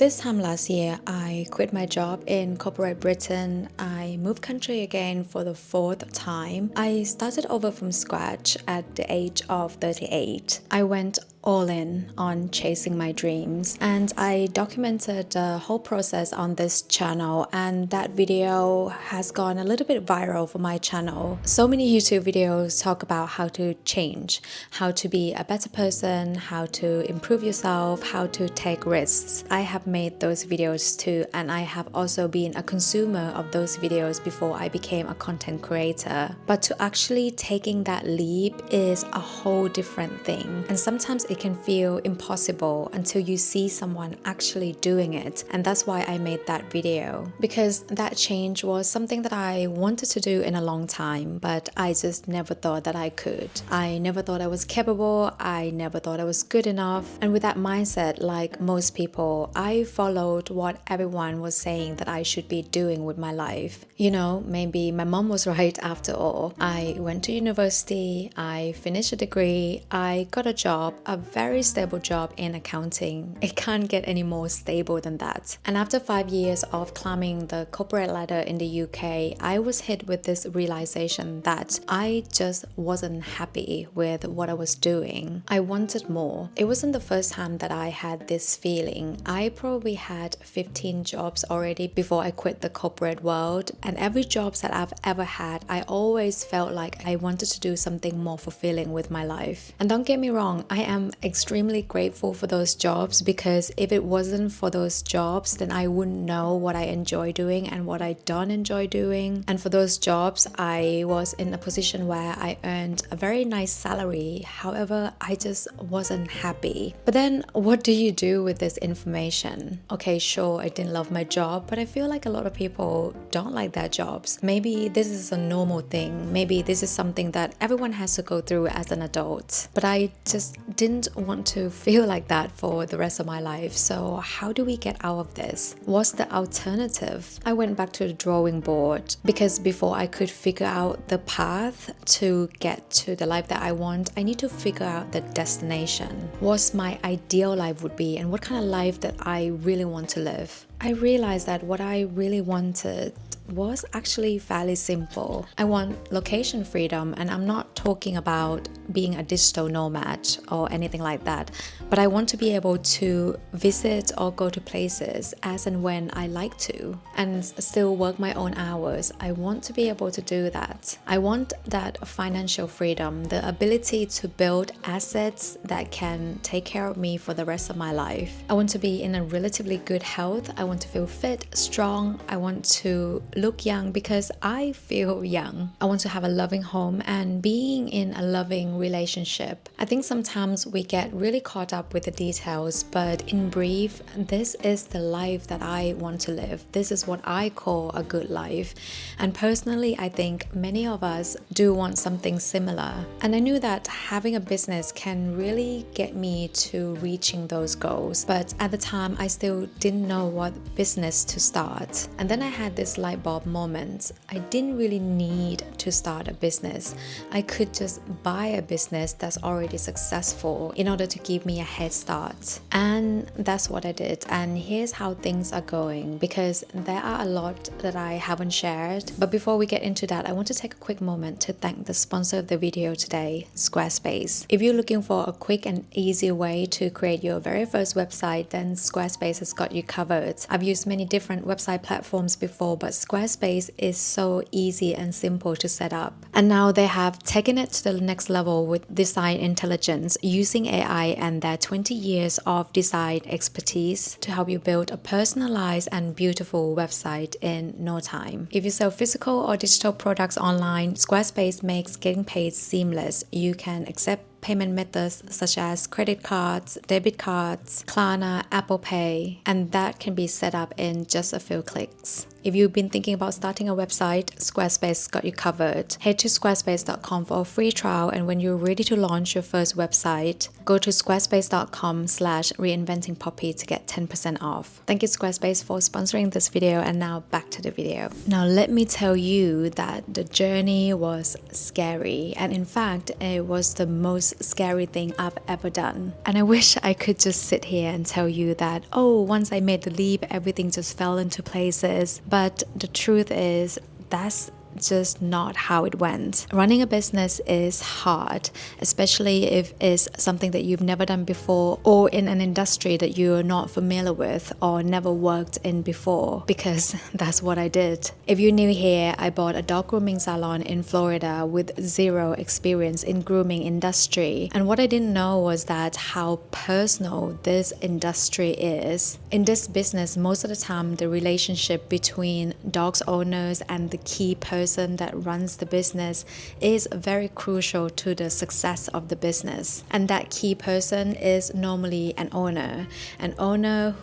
This time last year, I quit my job in corporate Britain. I moved country again for the fourth time. I started over from scratch at the age of 38. I went all in on chasing my dreams, and I documented the whole process on this channel, and that video has gone a little bit viral for my channel. So many YouTube videos talk about how to change, how to be a better person, how to improve yourself, how to take risks. I have made those videos too, and I have also been a consumer of those videos before I became a content creator. But to actually taking that leap is a whole different thing, and sometimes it can feel impossible until you see someone actually doing it. And that's why I made that video, because that change was something that I wanted to do in a long time, but I just never thought that I could. I never thought I was capable. I never thought I was good enough. And with that mindset, like most people, I followed what everyone was saying that I should be doing with my life. You know, maybe my mom was right after all. I went to university, I finished a degree, I got a job, a very stable job in accounting. It can't get any more stable than that. And after 5 years of climbing the corporate ladder in the UK, I was hit with this realization that I just wasn't happy with what I was doing. I wanted more. It wasn't the first time that I had this feeling. I probably had 15 jobs already before I quit the corporate world, and every job that I've ever had, I always felt like I wanted to do something more fulfilling with my life. And don't get me wrong, I am extremely grateful for those jobs, because if it wasn't for those jobs, then I wouldn't know what I enjoy doing and what I don't enjoy doing. And for those jobs, I was in a position where I earned a very nice salary. However, I just wasn't happy. But then what do you do with this information? Okay, sure, I didn't love my job, but I feel like a lot of people don't like their jobs. Maybe this is a normal thing. Maybe this is something that everyone has to go through as an adult. But I just didn't want to feel like that for the rest of my life. So how do we get out of this? What's the alternative? I went back to the drawing board, because before I could figure out the path to get to the life that I want, I need to figure out the destination. What's my ideal life would be, and what kind of life that I really want to live. I realized that what I really wanted was actually fairly simple. I want location freedom, and I'm not talking about being a digital nomad or anything like that, but I want to be able to visit or go to places as and when I like to, and still work my own hours. I want to be able to do that. I want that financial freedom, the ability to build assets that can take care of me for the rest of my life. I want to be in a relatively good health. I want to feel fit, strong. I want to look young because I feel young. I want to have a loving home and being in a loving relationship. I think sometimes we get really caught up with the details, but in brief, this is the life that I want to live. This is what I call a good life. And personally, I think many of us do want something similar. And I knew that having a business can really get me to reaching those goals. But at the time, I still didn't know what business to start. And then I had this light bulb moment. I didn't really need to start a business. I could just buy a business that's already successful in order to give me a head start. And that's what I did. And here's how things are going, because there are a lot that I haven't shared. But before we get into that, I want to take a quick moment to thank the sponsor of the video today, Squarespace. If you're looking for a quick and easy way to create your very first website, then Squarespace has got you covered. I've used many different website platforms before, but Squarespace is so easy and simple to set up. And now they have taken it to the next level with design intelligence, using AI and their 20 years of design expertise to help you build a personalized and beautiful website in no time. If you sell physical or digital products online, Squarespace makes getting paid seamless. You can accept payment methods such as credit cards, debit cards, Klarna, Apple Pay, and that can be set up in just a few clicks. If you've been thinking about starting a website, Squarespace got you covered. Head to squarespace.com for a free trial, and when you're ready to launch your first website, go to squarespace.com/reinventingpoppy to get 10% off. Thank you Squarespace for sponsoring this video, and now back to the video. Now let me tell you that the journey was scary, and in fact it was the most scary thing I've ever done. And I wish I could just sit here and tell you that, oh, once I made the leap everything just fell into places. But the truth is, that's just not how it went. Running a business is hard, especially if it's something that you've never done before, or in an industry that you're not familiar with or never worked in before, because that's what I did. If you're new here, I bought a dog grooming salon in Florida with zero experience in grooming industry, and what I didn't know was that how personal this industry is. In this business, most of the time the relationship between dogs owners and the key person that runs the business is very crucial to the success of the business. And that key person is normally an owner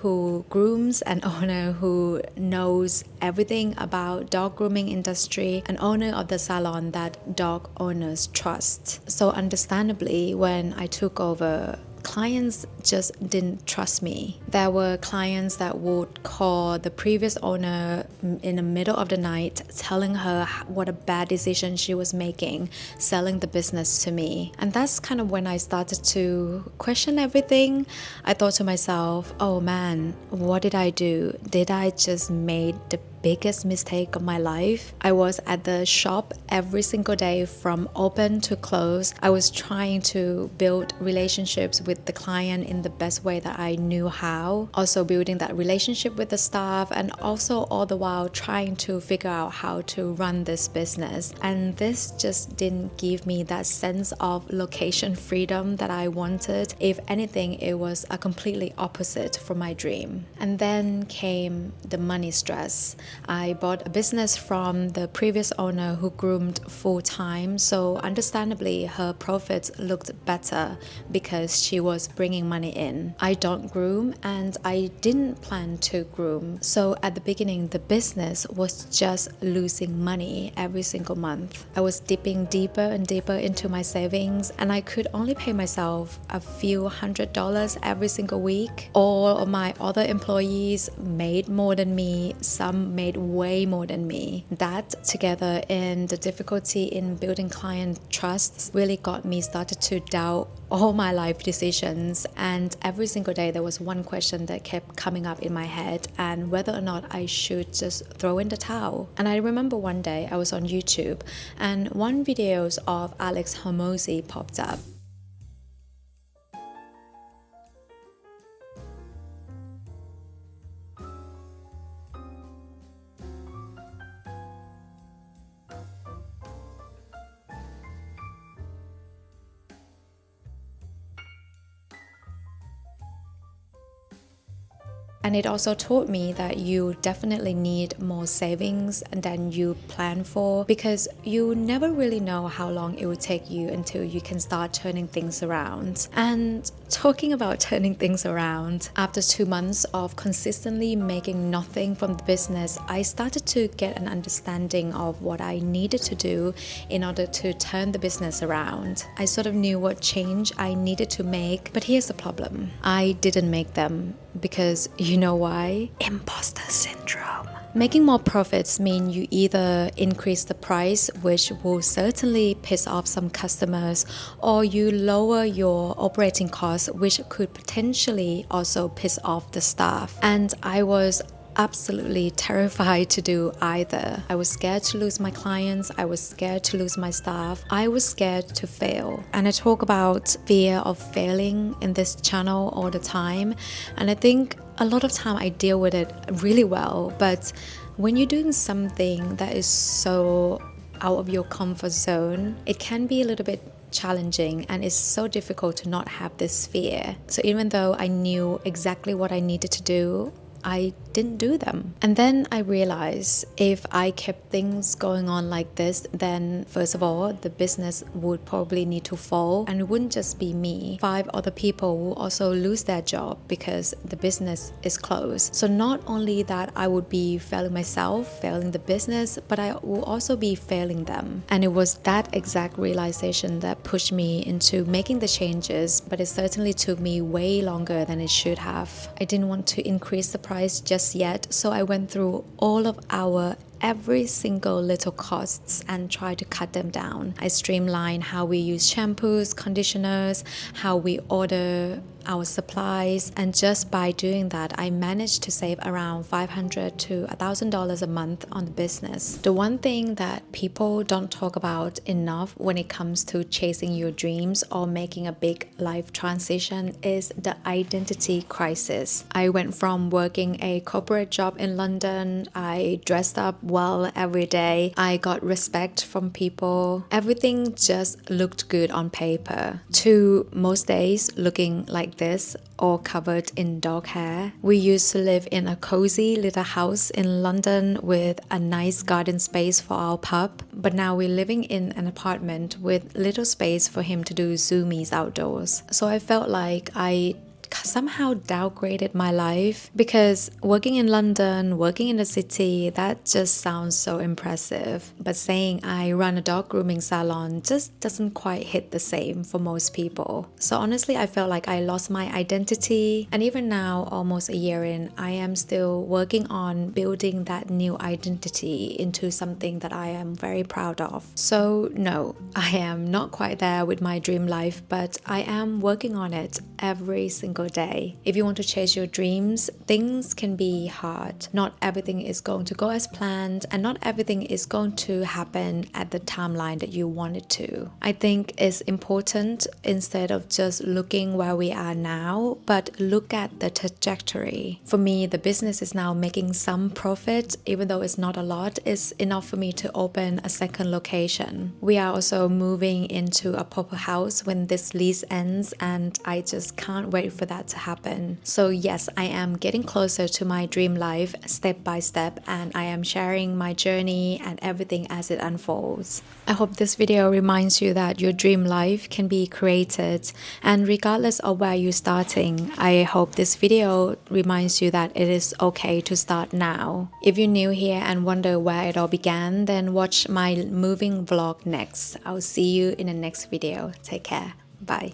who grooms, an owner who knows everything about dog grooming industry, an owner of the salon that dog owners trust. So understandably, when I took over, clients just didn't trust me. There were clients that would call the previous owner in the middle of the night telling her what a bad decision she was making selling the business to me. And that's kind of when I started to question everything. I thought to myself, oh man, what did I do? Did I just made the biggest mistake of my life? I was at the shop every single day from open to close. I was trying to build relationships with the client in the best way that I knew how. Also building that relationship with the staff, and also all the while trying to figure out how to run this business. And this just didn't give me that sense of location freedom that I wanted. If anything, it was a completely opposite from my dream. And then came the money stress. I bought a business from the previous owner who groomed full-time, so understandably her profits looked better because she was bringing money in. I don't groom, and I didn't plan to groom, so at the beginning the business was just losing money every single month. I was dipping deeper and deeper into my savings, and I could only pay myself a few $100s every single week. All of my other employees made more than me, some made way more than me. That, together in the difficulty in building client trust, really got me started to doubt all my life decisions. And every single day there was one question that kept coming up in my head, and whether or not I should just throw in the towel. And I remember one day I was on YouTube and one videos of 𝙈𝙀𝙊𝘾𝙄𝙊𝘆 popped up. And it also taught me that you definitely need more savings than you plan for, because you never really know how long it will take you until you can start turning things around. And talking about turning things around, after 2 months of consistently making nothing from the business, I started to get an understanding of what I needed to do in order to turn the business around. I sort of knew what change I needed to make, but here's the problem. I didn't make them. Because you know why? Imposter syndrome. Making more profits mean you either increase the price, which will certainly piss off some customers, or you lower your operating costs, which could potentially also piss off the staff. And I was absolutely terrified to do either. I was scared to lose my clients, I was scared to lose my staff, I was scared to fail. And I talk about fear of failing in this channel all the time, and I think a lot of time I deal with it really well. But when you're doing something that is so out of your comfort zone, it can be a little bit challenging, and it's so difficult to not have this fear. So even though I knew exactly what I needed to do, I didn't do them. And then I realized if I kept things going on like this, then first of all, the business would probably need to fall, and it wouldn't just be me. 5 other people will also lose their job because the business is closed. So not only that I would be failing myself, failing the business, but I will also be failing them. And it was that exact realization that pushed me into making the changes, but it certainly took me way longer than it should have. I didn't want to increase the price just yet, so I went through all of our every single little costs and try to cut them down. I streamlined how we use shampoos, conditioners, how we order our supplies, and just by doing that I managed to save around $500 to $1,000 a month on the business. The one thing that people don't talk about enough when it comes to chasing your dreams or making a big life transition is the identity crisis. I went from working a corporate job in London, I dressed up well every day, I got respect from people, everything just looked good on paper, to most days looking like this or covered in dog hair. We used to live in a cozy little house in London with a nice garden space for our pup, but now we're living in an apartment with little space for him to do zoomies outdoors. So I felt like I somehow downgraded my life, because working in London, working in the city, that just sounds so impressive, but saying I run a dog grooming salon just doesn't quite hit the same for most people. So honestly, I felt like I lost my identity, and even now, almost a year in, I am still working on building that new identity into something that I am very proud of. So no, I am not quite there with my dream life, but I am working on it every single day. If you want to chase your dreams, things can be hard. Not everything is going to go as planned, and not everything is going to happen at the timeline that you want it to. I think it's important, instead of just looking where we are now, but look at the trajectory. For me, the business is now making some profit, even though it's not a lot. It's enough for me to open a second location. We are also moving into a proper house when this lease ends, and I just can't wait for that to happen. So yes, I am getting closer to my dream life step by step, and I am sharing my journey and everything as it unfolds. I hope this video reminds you that your dream life can be created, and regardless of where you're starting, I hope this video reminds you that it is okay to start now. If you're new here and wonder where it all began, then watch my moving vlog next. I'll see you in the next video. Take care. Bye.